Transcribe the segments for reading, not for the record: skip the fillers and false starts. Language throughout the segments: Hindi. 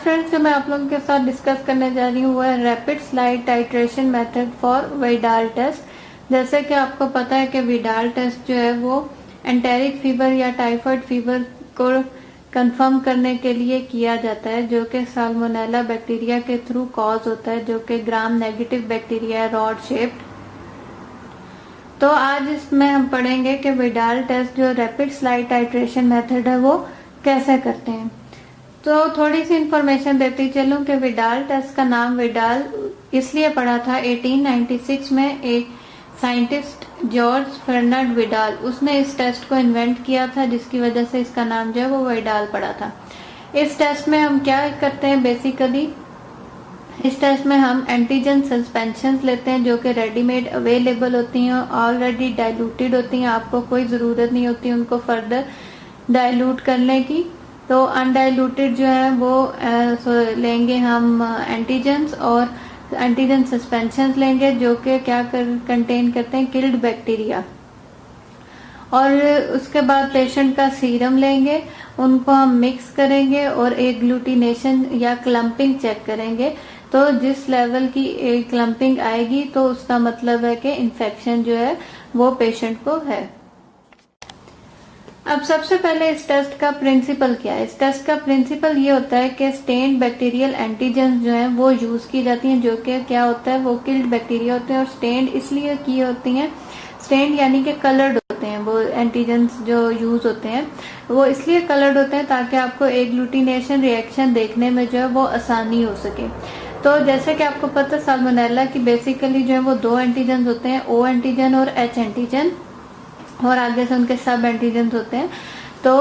फ्रेंड्स, जो मैं आप लोगों के साथ डिस्कस करने जा रही हूँ वो है rapid slide titration method for Widal test. जैसे कि आपको पता है कि विडाल टेस्ट जो है वो एंटेरिक फीवर या टाइफाइड फीवर को कंफर्म करने के लिए किया जाता है, जो कि साल्मोनेला बैक्टीरिया के थ्रू कॉज होता है, जो कि ग्राम नेगेटिव बैक्टीरिया है, रॉड शेप्ड। तो आज इसमें हम पढ़ेंगे कि विडाल टेस्ट जो रैपिड स्लाइड टाइट्रेशन मेथड है वो कैसे करते हैं। तो थोड़ी सी इंफॉर्मेशन देती चलूं कि विडाल टेस्ट का नाम विडाल इसलिए पड़ा था 1896 में एक साइंटिस्ट जॉर्ज फर्नांड विडाल, उसने इस टेस्ट को इन्वेंट किया था, जिसकी वजह से इसका नाम जो है वो विडाल पड़ा था। इस टेस्ट में हम क्या करते हैं बेसिकली, इस टेस्ट में हम एंटीजन सस्पेंशन लेते हैं जो कि रेडीमेड अवेलेबल होती हैं, ऑलरेडी डाइल्यूटेड होती हैं, आपको कोई ज़रूरत नहीं होती उनको फर्दर डाइल्यूट करने की। तो अनडाइल्यूटेड जो है वो लेंगे हम एंटीजन्स, और एंटीजन सस्पेंशन लेंगे जो कि क्या कंटेन करते हैं किल्ड बैक्टीरिया। और उसके बाद पेशेंट का सीरम लेंगे, उनको हम मिक्स करेंगे और एक ग्लूटिनेशन या क्लम्पिंग चेक करेंगे। तो जिस लेवल की एक क्लम्पिंग आएगी तो उसका मतलब है कि इन्फेक्शन जो है वो पेशेंट को है। अब सबसे पहले इस टेस्ट का प्रिंसिपल क्या है। इस टेस्ट का प्रिंसिपल ये होता है कि स्टेन्ड बैक्टीरियल एंटीजन जो है वो यूज की जाती हैं, जो कि क्या होता है वो किल्ड बैक्टीरिया होते हैं। और स्टेन्ड इसलिए की होती हैं, स्टेन्ड यानी कि कलर्ड होते हैं, वो एंटीजन्स जो यूज होते हैं वो इसलिए कलर्ड होते हैं ताकि आपको एक ग्लूटिनेशन रिएक्शन देखने में जो है वो आसानी हो सके। तो जैसे कि आपको पता है साल्मोनेला की बेसिकली जो है वो दो एंटीजन होते हैं, ओ एंटीजन और एच एंटीजन, और आगे से उनके सब एंटीजन होते हैं। तो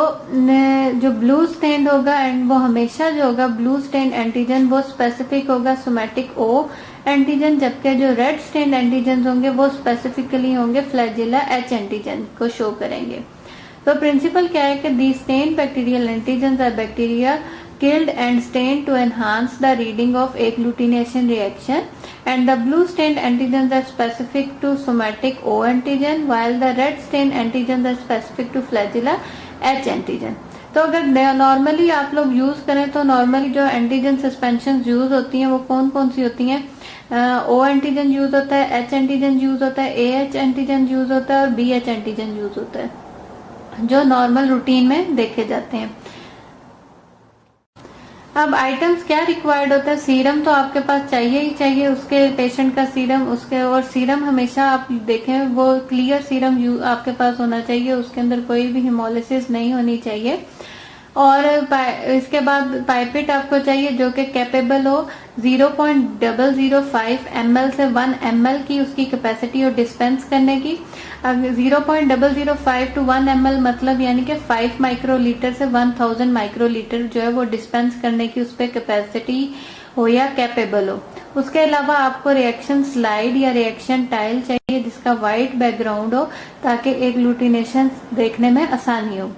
जो ब्लू स्टेन्ड होगा एंड वो हमेशा जो होगा ब्लू स्टेन्ड एंटीजन वो स्पेसिफिक होगा सोमैटिक ओ एंटीजन, जबकि जो रेड स्टेन्ड एंटीजन होंगे वो स्पेसिफिकली होंगे फ्लैजिला एच एंटीजन को शो करेंगे। तो प्रिंसिपल क्या है कि the stained bacterial antigen are bacteria killed and stained to enhance the reading of agglutination reaction, and the blue stained antigens are specific to somatic O antigen while the red stained antigens are specific to flagella H antigen। तो अगर नॉर्मली आप लोग यूज करें तो नॉर्मली जो एंटीजन सस्पेंशन यूज होती हैं वो कौन कौन सी होती हैं, ओ एंटीजन यूज होता है, एच एंटीजन यूज होता है, ए एच एंटीजन यूज होता है और बी एच एंटीजन यूज होता है, जो नॉर्मल रूटीन में देखे जाते हैं। अब आइटम्स क्या रिक्वायर्ड होता है, सीरम तो आपके पास चाहिए ही चाहिए, उसके पेशेंट का सीरम, उसके और सीरम हमेशा आप देखें वो क्लियर सीरम आपके पास होना चाहिए, उसके अंदर कोई भी हिमोलिसिस नहीं होनी चाहिए। और इसके बाद पाइपेट आपको चाहिए जो कि कैपेबल हो 0.005 ml से 1 ml की उसकी कैपेसिटी और डिस्पेंस करने की। अब 0.005 to 1 ml मतलब यानी कि 5 माइक्रोलीटर से 1000 माइक्रोलीटर जो है वो डिस्पेंस करने की उस पर कैपेसिटी हो या कैपेबल हो। उसके अलावा आपको रिएक्शन स्लाइड या रिएक्शन टाइल चाहिए जिसका व्हाइट बैकग्राउंड हो ताकि एग्लूटिनेशन देखने में आसानी हो।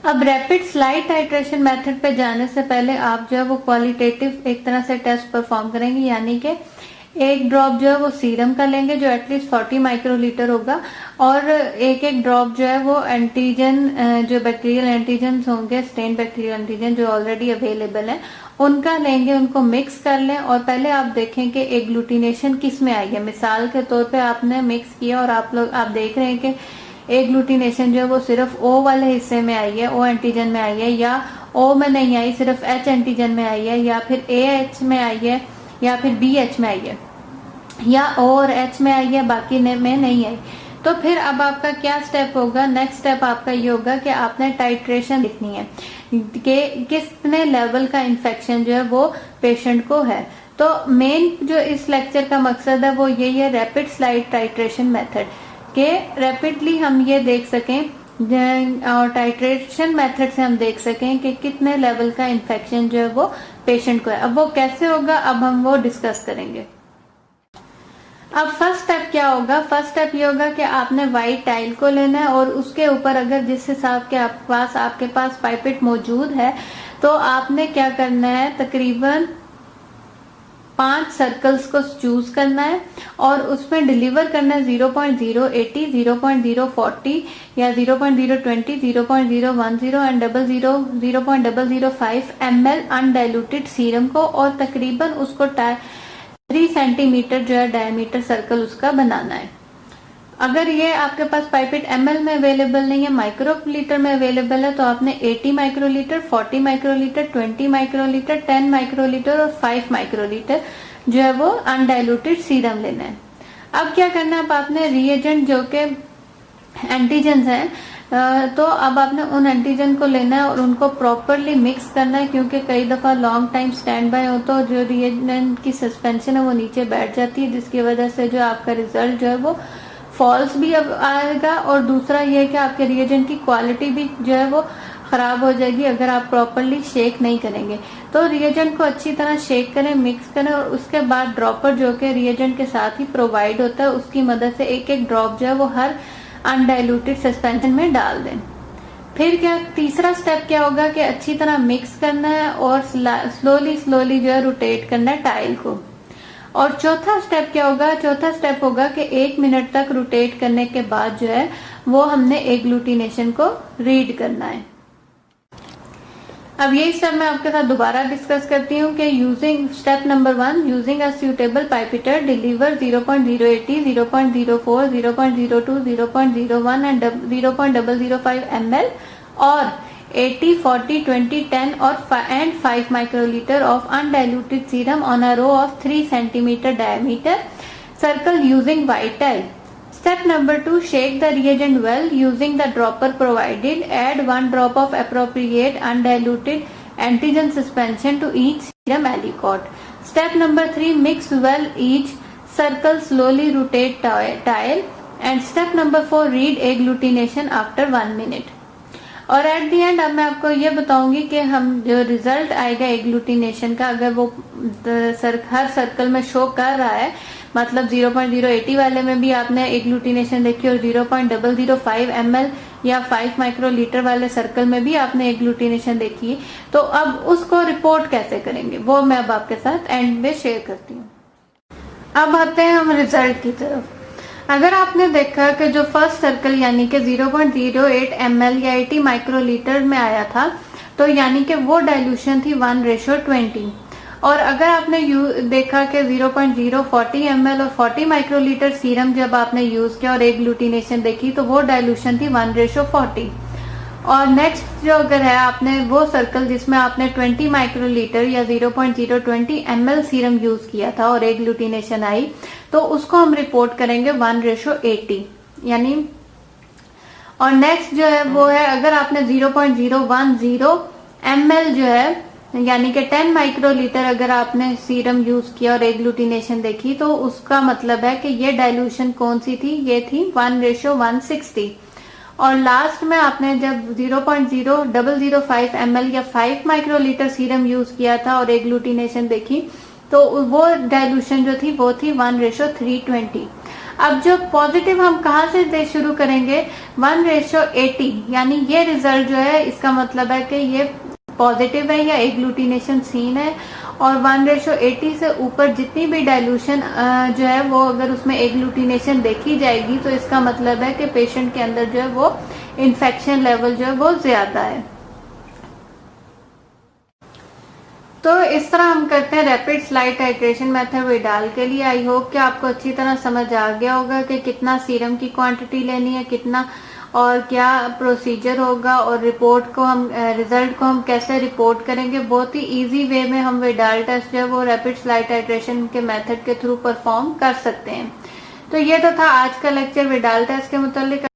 अब रैपिड स्लाइड टाइट्रेशन मेथड पे जाने से पहले आप जो है वो क्वालिटेटिव एक तरह से टेस्ट परफॉर्म करेंगे, यानी कि एक ड्रॉप जो है वो सीरम का लेंगे जो एटलीस्ट 40 माइक्रोलीटर होगा, और एक एक ड्रॉप जो है वो एंटीजन जो बैक्टीरियल एंटीजन होंगे, स्टेन बैक्टीरियल एंटीजन जो ऑलरेडी अवेलेबल है उनका लेंगे, उनको मिक्स कर लें और पहले आप देखें कि एग्लूटिनेशन किस में आई है। मिसाल के तौर पे आपने मिक्स किया और आप देख रहे हैं कि एग्लूटिनेशन जो है वो सिर्फ ओ वाले हिस्से में आई है, ओ एंटीजन में आई है, या ओ में नहीं आई सिर्फ एच एंटीजन में आई है, या फिर ए एच में आई है, या फिर बी एच में आई है, या ओ और एच में आई है बाकी में नहीं आई। तो फिर अब आपका क्या स्टेप होगा, नेक्स्ट स्टेप आपका ये होगा कि आपने टाइट्रेशन लिखनी है कि कितने लेवल का इन्फेक्शन जो है वो पेशेंट को है। तो मेन जो इस लेक्चर का मकसद है वो यही है, रैपिड स्लाइड टाइट्रेशन मेथड के रैपिडली हम ये देख सकें और टाइट्रेशन मेथड से हम देख सकें कि कितने लेवल का इन्फेक्शन जो है वो पेशेंट को है। अब वो कैसे होगा अब हम वो डिस्कस करेंगे। अब फर्स्ट स्टेप क्या होगा, फर्स्ट स्टेप ये होगा कि आपने व्हाइट टाइल को लेना है और उसके ऊपर अगर जिस हिसाब के आपके पास पाइपेट मौजूद है तो आपने क्या करना है, तकरीबन 5 सर्कल्स को चूज करना है और उसमें डिलीवर करना है 0.080, 0.040 या 0.020, 0.010 एंड 0.005 ml अनडाइल्यूटेड सीरम को, और तकरीबन उसको 3 सेंटीमीटर जो है डायमीटर सर्कल उसका बनाना है। अगर ये आपके पास पाइपेट ml में अवेलेबल नहीं है, माइक्रोलीटर में अवेलेबल है, तो आपने 80 माइक्रोलीटर, 40 माइक्रोलीटर, 20 माइक्रोलीटर, 10 माइक्रोलीटर और 5 माइक्रोलीटर जो है वो अनडाइल्यूटेड सीरम लेना है। अब क्या करना है, अब आपने रिएजेंट जो के एंटीजन है, तो अब आपने उन एंटीजन को लेना है और उनको प्रॉपरली मिक्स करना है, क्योंकि कई दफा लॉन्ग टाइम स्टैंड बाय हो तो जो रिएजेंट की सस्पेंशन है वो नीचे बैठ जाती है, जिसकी वजह से जो आपका रिजल्ट जो है वो फॉल्स भी अब आएगा, और दूसरा ये है कि आपके रिएजेंट की क्वालिटी भी जो है वो खराब हो जाएगी अगर आप प्रॉपरली शेक नहीं करेंगे। तो रिएजेंट को अच्छी तरह शेक करें, मिक्स करें, और उसके बाद ड्रॉपर जो कि रिएजेंट के साथ ही प्रोवाइड होता है, उसकी मदद से एक एक ड्रॉप जो है वो हर अनडाइल्यूटेड सस्पेंशन में डाल दें। फिर क्या तीसरा स्टेप क्या होगा कि अच्छी तरह मिक्स करना है और स्लोली स्लोली जो है रोटेट करना है टाइल को। और चौथा स्टेप क्या होगा, चौथा स्टेप होगा कि 1 मिनट तक रोटेट करने के बाद जो है वो हमने एग्लूटिनेशन को रीड करना है। अब यही स्टेप मैं आपके साथ दोबारा डिस्कस करती हूँ कि using step number 1, using a suitable pipettor deliver 0.080, 0.04, 0.02, 0.01 and 0.005 ml और 80, 40, 20, 10 and 5 microliter of undiluted serum on a row of 3 centimeter diameter circle using white tile. Step number 2, shake the reagent well using the dropper provided. Add 1 drop of appropriate undiluted antigen suspension to each serum aliquot. Step number 3, mix well each circle, slowly rotate tile. And step number 4, read agglutination after 1 minute. और एट दी एंड अब मैं आपको ये बताऊंगी कि हम जो रिजल्ट आएगा एग्लूटिनेशन का, अगर वो हर सर्कल में शो कर रहा है, मतलब 0.080 वाले में भी आपने एग्लूटिनेशन देखी और 0.005 ml या 5 माइक्रोलीटर वाले सर्कल में भी आपने एग्लूटिनेशन देखी, तो अब उसको रिपोर्ट कैसे करेंगे वो मैं अब आपके साथ एंड में शेयर करती हूँ। अब आते हैं हम रिजल्ट की तरफ। अगर आपने देखा कि जो फर्स्ट सर्कल यानी कि 0.08 ml या 80 माइक्रोलीटर में आया था, तो यानी कि वो डाइल्यूशन थी 1:20। और अगर आपने देखा कि 0.040 ml और 40 माइक्रोलीटर सीरम जब आपने यूज किया और एग्लूटिनेशन देखी, तो वो डाइल्यूशन थी 1:40। और नेक्स्ट जो अगर है आपने वो सर्कल जिसमें आपने 20 माइक्रोलीटर या 0.020 ml सीरम यूज किया था और एग्लूटिनेशन आई, तो उसको हम रिपोर्ट करेंगे 1:80 यानी। और नेक्स्ट जो है वो है अगर आपने 0.010 ml जो है यानी कि 10 माइक्रोलीटर अगर आपने सीरम यूज किया और एग्लूटिनेशन देखी, तो उसका मतलब है कि ये डाइल्यूशन कौन सी थी, ये थी 1:160। और लास्ट में आपने जब 0.005 ml या 5 माइक्रोलीटर सीरम यूज किया था और एग्लूटिनेशन देखी, तो वो डाइल्यूशन जो थी वो थी 1:320। अब जो पॉजिटिव हम कहाँ से शुरू करेंगे, 1:80 यानी ये रिजल्ट जो है इसका मतलब है कि ये पॉजिटिव है या एग्लूटिनेशन सीन है। और 1:80 से ऊपर जितनी भी डाइल्यूशन जो है वो अगर उसमें एग्लूटिनेशन देखी जाएगी, तो इसका मतलब है कि पेशेंट के अंदर जो है वो इन्फेक्शन लेवल जो है वो ज्यादा है। तो इस तरह हम करते हैं rapid slide titration method Widal के लिए। आई होप कि आपको अच्छी तरह समझ आ गया होगा कि कितना सीरम की क्वांटिटी लेनी है, कितना और क्या प्रोसीजर होगा, और रिपोर्ट को हम रिजल्ट को हम कैसे रिपोर्ट करेंगे। बहुत ही इजी वे में हम विडाल टेस्ट जो है वो रैपिड स्लाइड टाइट्रेशन के मेथड के थ्रू परफॉर्म कर सकते हैं। तो ये तो था आज का लेक्चर विडाल टेस्ट के मुतालिक।